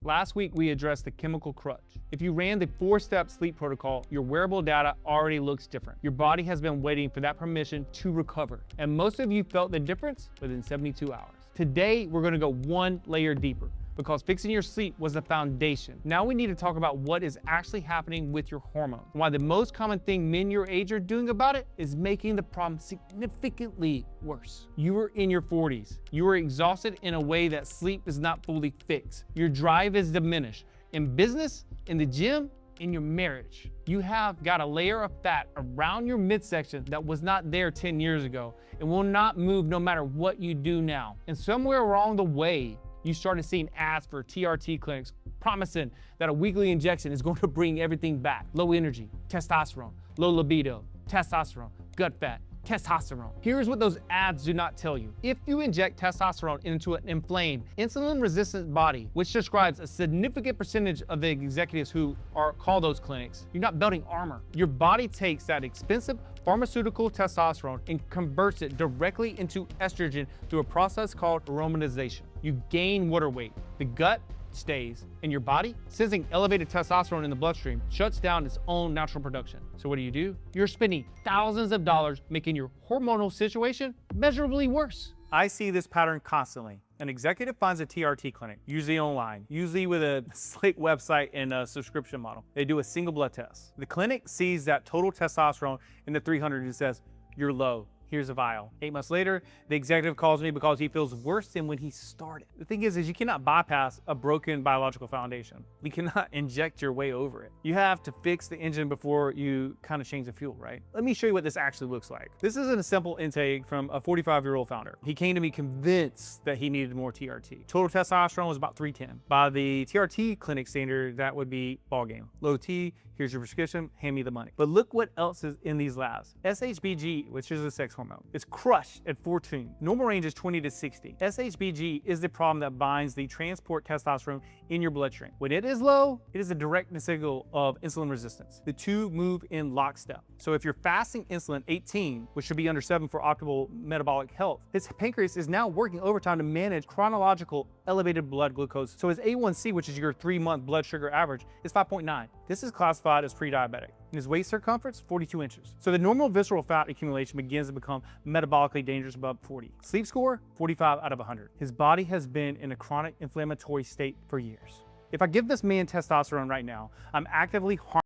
Last week, we addressed the chemical crutch. If you ran the 4-step sleep protocol, your wearable data already looks different. Your body has been waiting for that permission to recover. And most of you felt the difference within 72 hours. Today, we're gonna go one layer deeper because fixing your sleep was the foundation. Now we need to talk about what is actually happening with your hormones. Why the most common thing men your age are doing about it is making the problem significantly worse. You are in your 40s. You are exhausted in a way that sleep is not fully fixed. Your drive is diminished. In business, in the gym, in your marriage. You have got a layer of fat around your midsection that was not there 10 years ago and will not move no matter what you do now. And somewhere along the way, you started seeing ads for TRT clinics promising that a weekly injection is going to bring everything back. Low energy, testosterone, low libido, testosterone, gut fat, testosterone. Here's what those ads do not tell you. If you inject testosterone into an inflamed, insulin-resistant body, which describes a significant percentage of the executives who call those clinics, you're not building armor. Your body takes that expensive pharmaceutical testosterone and converts it directly into estrogen through a process called aromatization. You gain water weight. The gut stays, and your body, sensing elevated testosterone in the bloodstream, shuts down its own natural production. So what do? You're spending thousands of dollars making your hormonal situation measurably worse. I see this pattern constantly. An executive finds a TRT clinic, usually online, usually with a slick website and a subscription model. They do a single blood test. The clinic sees that total testosterone in the 300 and says, "You're low. Here's a vial." 8 months later, the executive calls me because he feels worse than when he started. The thing is you cannot bypass a broken biological foundation. You cannot inject your way over it. You have to fix the engine before you kind of change the fuel, right? Let me show you what this actually looks like. This isn't a simple intake from a 45-year-old founder. He came to me convinced that he needed more TRT. Total testosterone was about 310. By the TRT clinic standard, that would be ballgame. Low T, here's your prescription, hand me the money. But look what else is in these labs. SHBG, which is a sex hormone, is crushed at 14. Normal range is 20 to 60. SHBG is the problem that binds the transport testosterone in your bloodstream. When it is low, it is a direct signal of insulin resistance. The two move in lockstep. So if you're fasting insulin 18, which should be under 7 for optimal metabolic health, his pancreas is now working overtime to manage chronological elevated blood glucose. So his A1C, which is your 3-month blood sugar average, is 5.9. This is classified as pre-diabetic. And his waist circumference, 42 inches. So the normal visceral fat accumulation begins to become metabolically dangerous above 40. Sleep score, 45 out of 100. His body has been in a chronic inflammatory state for years. If I give this man testosterone right now, I'm actively harming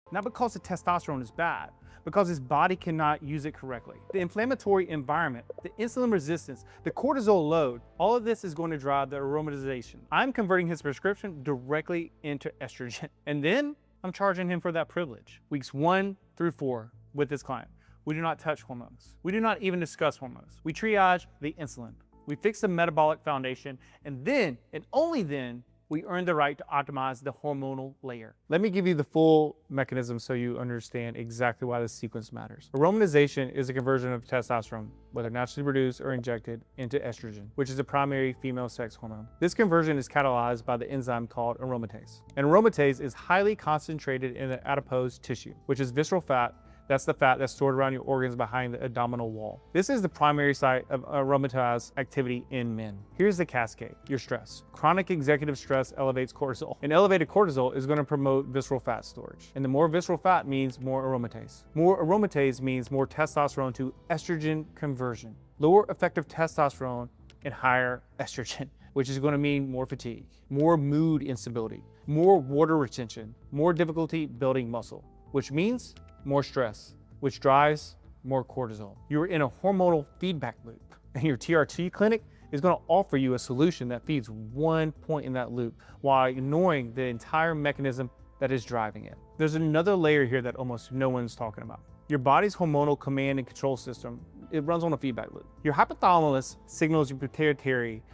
him, not because the testosterone is bad, because his body cannot use it correctly. The inflammatory environment, the insulin resistance, the cortisol load, all of this is going to drive the aromatization. I'm converting his prescription directly into estrogen. And then I'm charging him for that privilege. Weeks 1 through 4 with this client. We do not touch hormones. We do not even discuss hormones. We triage the insulin. We fix the metabolic foundation, and then, and only then, we earn the right to optimize the hormonal layer. Let me give you the full mechanism so you understand exactly why this sequence matters. Aromatization is a conversion of testosterone, whether naturally produced or injected, into estrogen, which is a primary female sex hormone. This conversion is catalyzed by the enzyme called aromatase. And aromatase is highly concentrated in the adipose tissue, which is visceral fat. That's the fat that's stored around your organs behind the abdominal wall. This is the primary site of aromatase activity in men. Here's the cascade: your stress. Chronic executive stress elevates cortisol. And elevated cortisol is going to promote visceral fat storage. And the more visceral fat means more aromatase. More aromatase means more testosterone to estrogen conversion. Lower effective testosterone and higher estrogen, which is going to mean more fatigue, more mood instability, more water retention, more difficulty building muscle, which means more stress, which drives more cortisol. You're in a hormonal feedback loop, and your TRT clinic is going to offer you a solution that feeds one point in that loop while ignoring the entire mechanism that is driving it. There's another layer here that almost no one's talking about. Your body's hormonal command and control system, it runs on a feedback loop. Your hypothalamus signals your pituitary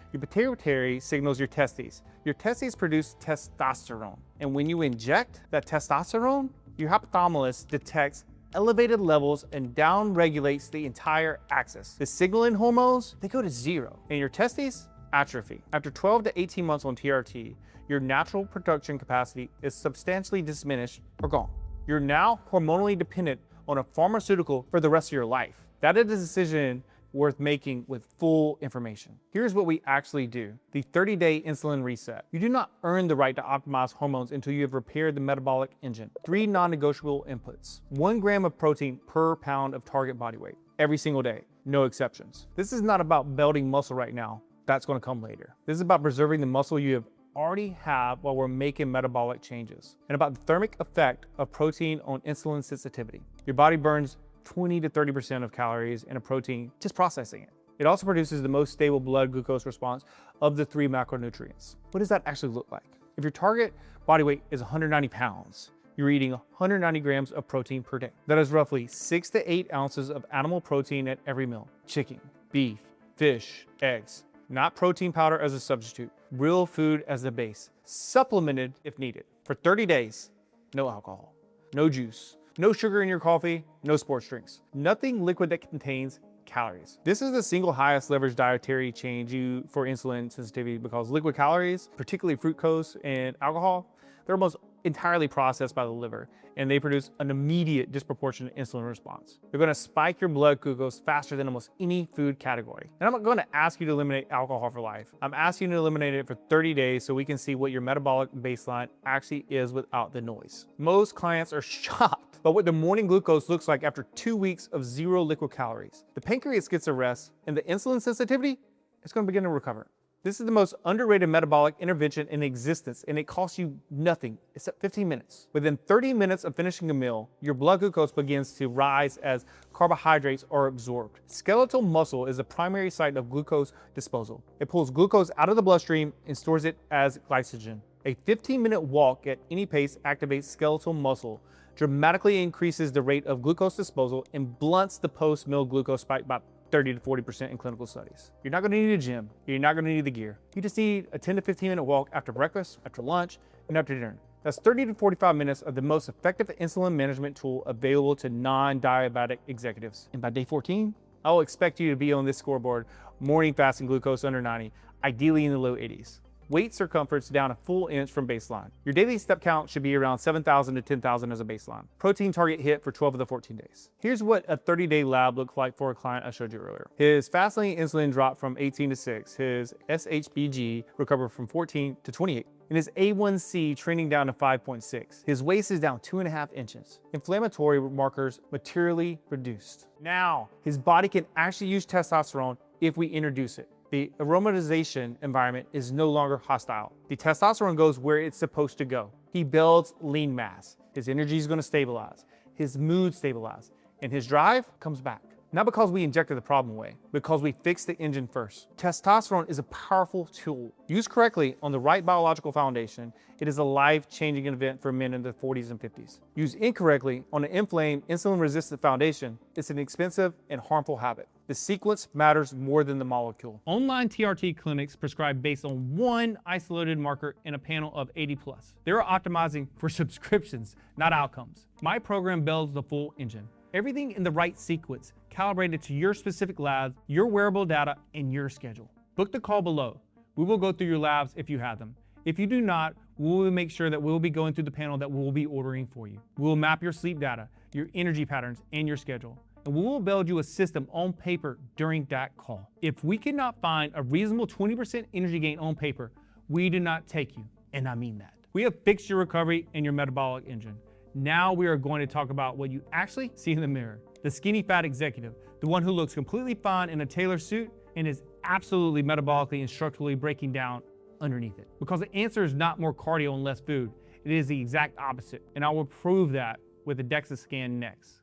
signals your testes. Your testes produce testosterone. And when you inject that testosterone, your hypothalamus detects elevated levels and downregulates the entire axis. The signaling hormones, they go to 0, and your testes atrophy. After 12 to 18 months on TRT, your natural production capacity is substantially diminished or gone. You're now hormonally dependent on a pharmaceutical for the rest of your life. That is a decision worth making with full information. Here's what we actually do. The 30-day insulin reset. You do not earn the right to optimize hormones until you have repaired the metabolic engine. 3 non-negotiable inputs. 1 gram of protein per pound of target body weight every single day, no exceptions. This is not about building muscle right now. That's going to come later. This is about preserving the muscle you already have while we're making metabolic changes, and about the thermic effect of protein on insulin sensitivity. Your body burns 20 to 30% of calories in a protein just processing it. It also produces the most stable blood glucose response of the 3 macronutrients. What does that actually look like? If your target body weight is 190 pounds, you're eating 190 grams of protein per day. That is roughly 6 to 8 ounces of animal protein at every meal. Chicken, beef, fish, eggs. Not protein powder as a substitute, real food as the base, supplemented if needed. For 30 days, no alcohol, no juice, no sugar in your coffee, no sports drinks, nothing liquid that contains calories. This is the single highest leveraged dietary change for insulin sensitivity because liquid calories, particularly fructose and alcohol, they're almost entirely processed by the liver, and they produce an immediate disproportionate insulin response. They're going to spike your blood glucose faster than almost any food category. And I'm not going to ask you to eliminate alcohol for life. I'm asking you to eliminate it for 30 days so we can see what your metabolic baseline actually is without the noise. Most clients are shocked by what the morning glucose looks like after 2 weeks of 0 liquid calories. The pancreas gets a rest, and the insulin sensitivity is going to begin to recover. This is the most underrated metabolic intervention in existence, and it costs you nothing except 15 minutes. Within 30 minutes of finishing a meal, your blood glucose begins to rise as carbohydrates are absorbed. Skeletal muscle is the primary site of glucose disposal. It pulls glucose out of the bloodstream and stores it as glycogen. A 15-minute walk at any pace activates skeletal muscle, dramatically increases the rate of glucose disposal, and blunts the post-meal glucose spike by 30 to 40% in clinical studies. You're not going to need a gym. You're not going to need the gear. You just need a 10 to 15 minute walk after breakfast, after lunch, and after dinner. That's 30 to 45 minutes of the most effective insulin management tool available to non-diabetic executives. And by day 14, I will expect you to be on this scoreboard, morning fasting glucose under 90, ideally in the low 80s. Weight circumference down a full inch from baseline. Your daily step count should be around 7,000 to 10,000 as a baseline. Protein target hit for 12 of the 14 days. Here's what a 30-day lab looked like for a client I showed you earlier. His fasting insulin dropped from 18 to 6. His SHBG recovered from 14 to 28. And his A1C trending down to 5.6. His waist is down 2.5 inches. Inflammatory markers materially reduced. Now, his body can actually use testosterone if we introduce it. The aromatization environment is no longer hostile. The testosterone goes where it's supposed to go. He builds lean mass. His energy is going to stabilize. His mood stabilizes. And his drive comes back. Not because we injected the problem away, because we fixed the engine first. Testosterone is a powerful tool. Used correctly on the right biological foundation, it is a life-changing event for men in their 40s and 50s. Used incorrectly on an inflamed, insulin-resistant foundation, it's an expensive and harmful habit. The sequence matters more than the molecule. Online TRT clinics prescribe based on one isolated marker in a panel of 80+. They're optimizing for subscriptions, not outcomes. My program builds the full engine. Everything in the right sequence, calibrated to your specific labs, your wearable data, and your schedule. Book the call below. We will go through your labs if you have them. If you do not, we will make sure that we'll be going through the panel that we'll be ordering for you. We will map your sleep data, your energy patterns, and your schedule. And we will build you a system on paper during that call. If we cannot find a reasonable 20% energy gain on paper, we do not take you, and I mean that. We have fixed your recovery and your metabolic engine. Now we are going to talk about what you actually see in the mirror. The skinny fat executive, the one who looks completely fine in a tailored suit and is absolutely metabolically and structurally breaking down underneath it. Because the answer is not more cardio and less food. It is the exact opposite. And I will prove that with the DEXA scan next.